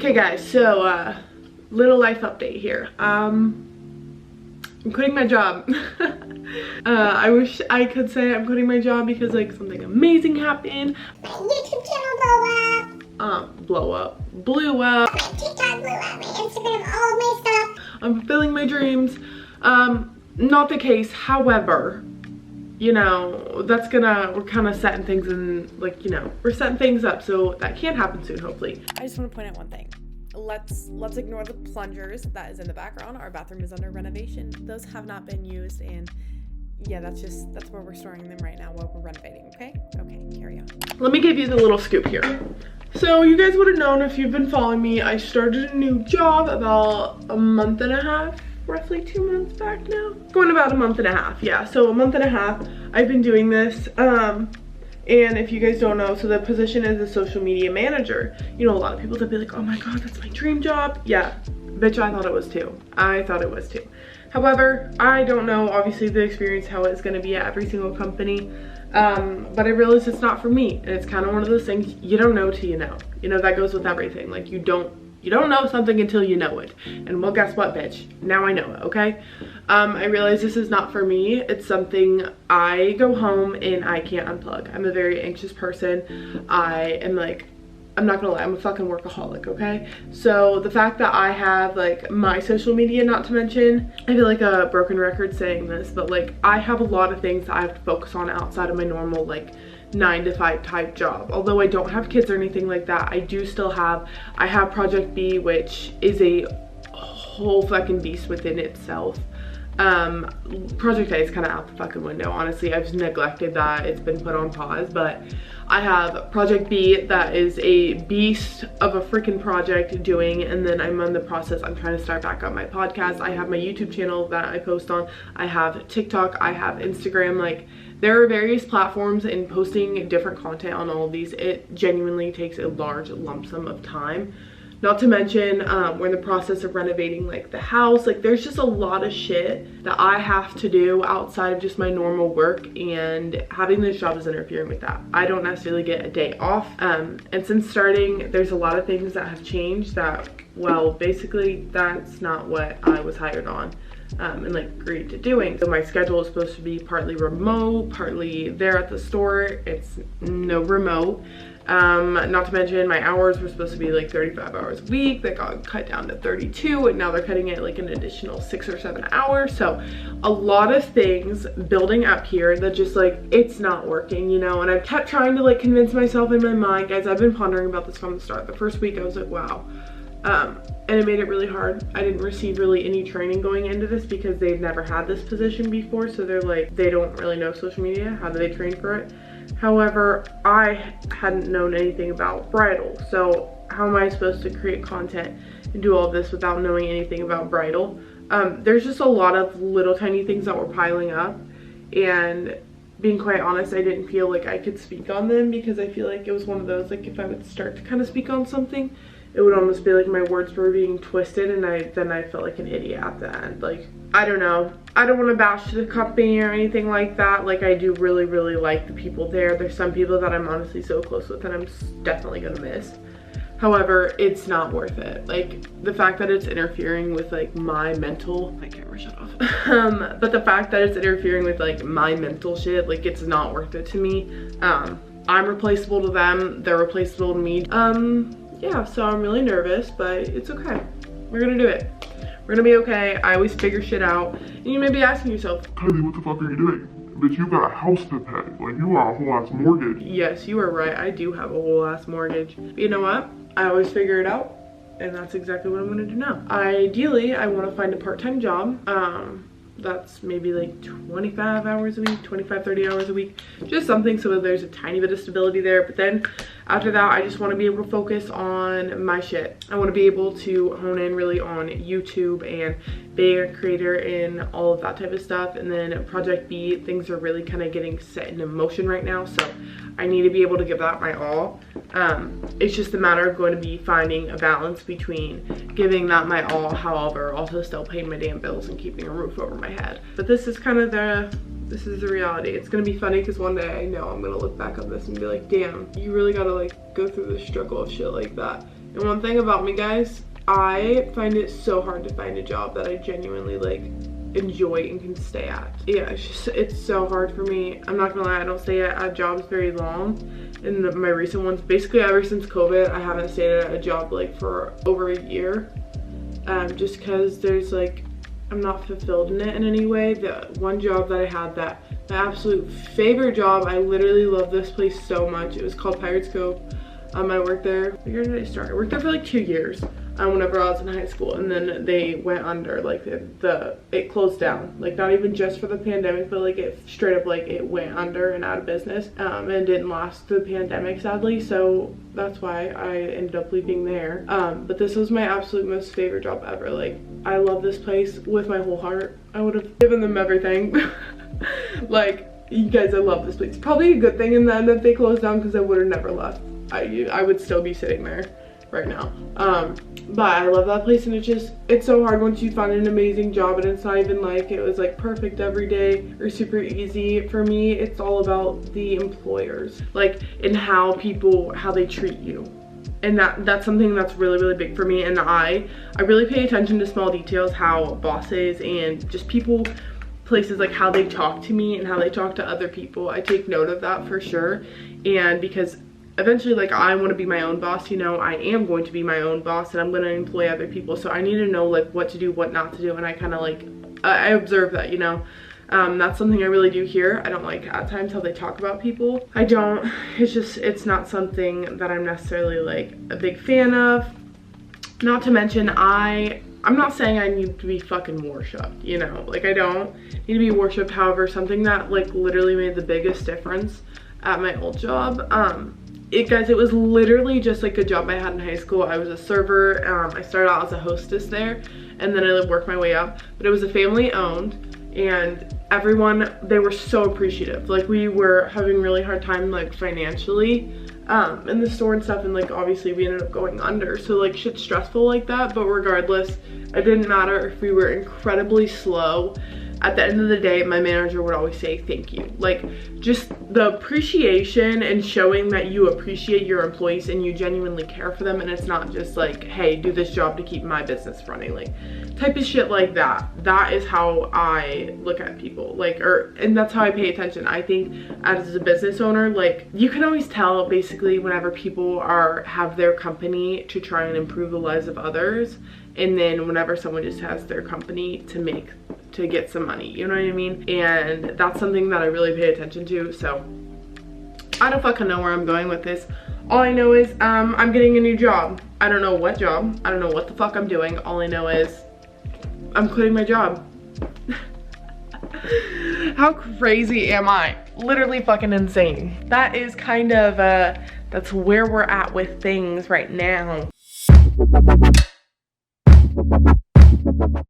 Okay guys, so little life update here. I'm quitting my job. I wish I could say I'm quitting my job because like something amazing happened. My YouTube channel blew Blew up. my TikTok blew up, my Instagram, all of my stuff. I'm fulfilling my dreams. Not the case, however, you know, we're kind of setting things in, like, you know, we're setting things up, so that can happen soon, hopefully. I just want to point out one thing. Let's ignore the plungers that is in the background. Our bathroom is under renovation. Those have not been used, and yeah, that's where we're storing them right now while we're renovating, okay? Okay, carry on. Let me give you the little scoop here. So you guys would have known if you've been following me, I started a new job about a month and a half, roughly 2 months back now. Going about a month and a half, yeah. So a month and a half, I've been doing this. And if you guys don't know, so the position is a social media manager. You know, a lot of people that be like, oh my God, that's my dream job. Yeah, bitch, I thought it was too. I thought it was too. However, I don't know, obviously, the experience, how it's gonna be at every single company. But I realized it's not for me. And it's kind of one of those things, you don't know till you know. You know, that goes with everything. Like, you don't know something until you know it. And well, guess what, bitch? Now I know it, okay? I realize this is not for me. It's something I go home and I can't unplug. I'm a very anxious person. I am like, I'm not gonna lie, I'm a fucking workaholic, okay? So the fact that I have like my social media, not to mention, I feel like a broken record saying this, but like I have a lot of things that I have to focus on outside of my normal like 9 to 5 type job. Although I don't have kids or anything like that, I have Project B, which is a whole fucking beast within itself. Project A is kind of out the fucking window, honestly. I've neglected that. It's been put on pause, but I have Project B that is a beast of a freaking project doing, and then I'm on the process. I'm trying to start back up my podcast. I have my YouTube channel that I post on. I have TikTok. I have Instagram. Like, there are various platforms, and posting different content on all of these, it genuinely takes a large lump sum of time. Not to mention, we're in the process of renovating like the house. Like, there's just a lot of shit that I have to do outside of just my normal work, and having this job is interfering with that. I don't necessarily get a day off. And since starting, there's a lot of things that have changed that, well, basically that's not what I was hired on. And like agreed to doing. So my schedule is supposed to be partly remote, partly there at the store. It's no remote. Not to mention my hours were supposed to be like 35 hours a week. They got cut down to 32, and now they're cutting it like an additional 6 or 7 hours. So a lot of things building up here that just like, it's not working, you know. And I've kept trying to like convince myself in my mind, guys, I've been pondering about this from the start. The first week I was like, wow. And it made it really hard. I didn't receive really any training going into this because they've never had this position before. So they're like, they don't really know social media. How do they train for it? However, I hadn't known anything about bridal. So how am I supposed to create content and do all this without knowing anything about bridal? There's just a lot of little tiny things that were piling up, and being quite honest, I didn't feel like I could speak on them because I feel like it was one of those, like, if I would start to kind of speak on something, it would almost be like my words were being twisted, and then I felt like an idiot at the end. Like, I don't know. I don't want to bash the company or anything like that. Like, I do really, really like the people there. There's some people that I'm honestly so close with and I'm definitely gonna miss. However, it's not worth it. Like, the fact that it's interfering with like my camera shut off. But the fact that it's interfering with like my mental shit, like, it's not worth it to me. I'm replaceable to them. They're replaceable to me. Yeah, so I'm really nervous, but it's okay. We're gonna do it. We're gonna be okay. I always figure shit out. And you may be asking yourself, Kylie, what the fuck are you doing? But you got a house to pay. Like, you got a whole ass mortgage. yes, you are right. I do have a whole ass mortgage. But you know what? I always figure it out. And that's exactly what I'm gonna do now. Ideally, I wanna find a part-time job. That's maybe like 25 hours a week, 25, 30 hours a week. Just something so that there's a tiny bit of stability there. But then after that, I just want to be able to focus on my shit. I want to be able to hone in really on YouTube and being a creator and all of that type of stuff. And then Project B, things are really kind of getting set into motion right now. So I need to be able to give that my all. It's just a matter of going to be finding a balance between giving that my all, however, also still paying my damn bills and keeping a roof over my head. But this is kind of this is the reality. It's gonna be funny because one day I know I'm gonna look back on this and be like, damn, you really gotta like go through the struggle of shit like that And one thing about me, guys, I find it so hard to find a job that I genuinely like enjoy and can stay at. Yeah, it's so hard for me. I'm not gonna lie, I don't stay at jobs very long. And my recent ones, basically ever since COVID, I haven't stayed at a job like for over a year. Just because there's like, I'm not fulfilled in it in any way. The one job that I had, that my absolute favorite job, I literally love this place so much. It was called Pirates Cove. I worked there, what year did I start? I worked there for like 2 years. Whenever I was in high school, and then they went under, like it closed down, like not even just for the pandemic, but like it straight up like it went under and out of business, and it didn't last through the pandemic, sadly, so that's why I ended up leaving there. But this was my absolute most favorite job ever. Like, I love this place with my whole heart. I would have given them everything. Like, you guys, I love this place. Probably a good thing in the end that they closed down, because I would have never left. I would still be sitting there right now. But I love that place, and it's so hard once you find an amazing job, and it's not even like it was like perfect every day or super easy. For me, it's all about the employers, like, and how they treat you. And that's something that's really, really big for me. And I really pay attention to small details, how bosses and just people, places, like how they talk to me and how they talk to other people. I take note of that for sure. And because eventually, like, I want to be my own boss, you know, I am going to be my own boss, and I'm going to employ other people, so I need to know like what to do, what not to do, and I kind of like, I observe that, you know. That's something I really do here. I don't like at times how they talk about people. I don't, it's not something that I'm necessarily like a big fan of. Not to mention, I'm not saying I need to be fucking worshipped, you know, like I don't need to be worshipped. However, something that like literally made the biggest difference at my old job, guys, it was literally just like a job I had in high school. I was a server. I started out as a hostess there, and then I worked my way up. But it was a family owned, and everyone, they were so appreciative. Like, we were having really hard time like financially in the store and stuff, and like obviously we ended up going under. So like shit's stressful like that, but regardless, it didn't matter if we were incredibly slow. At the end of the day, my manager would always say thank you. Like, just the appreciation and showing that you appreciate your employees and you genuinely care for them, and it's not just like, hey, do this job to keep my business running, like type of shit like that. That is how I look at people, like, and that's how I pay attention. I think as a business owner, like, you can always tell basically whenever people have their company to try and improve the lives of others, and then whenever someone just has their company to get some money, you know what I mean? And that's something that I really pay attention to. So I don't fucking know where I'm going with this. All I know is I'm getting a new job. I don't know what job. I don't know what the fuck I'm doing. All I know is I'm quitting my job. How crazy am I? Literally fucking insane. That is kind of that's where we're at with things right now.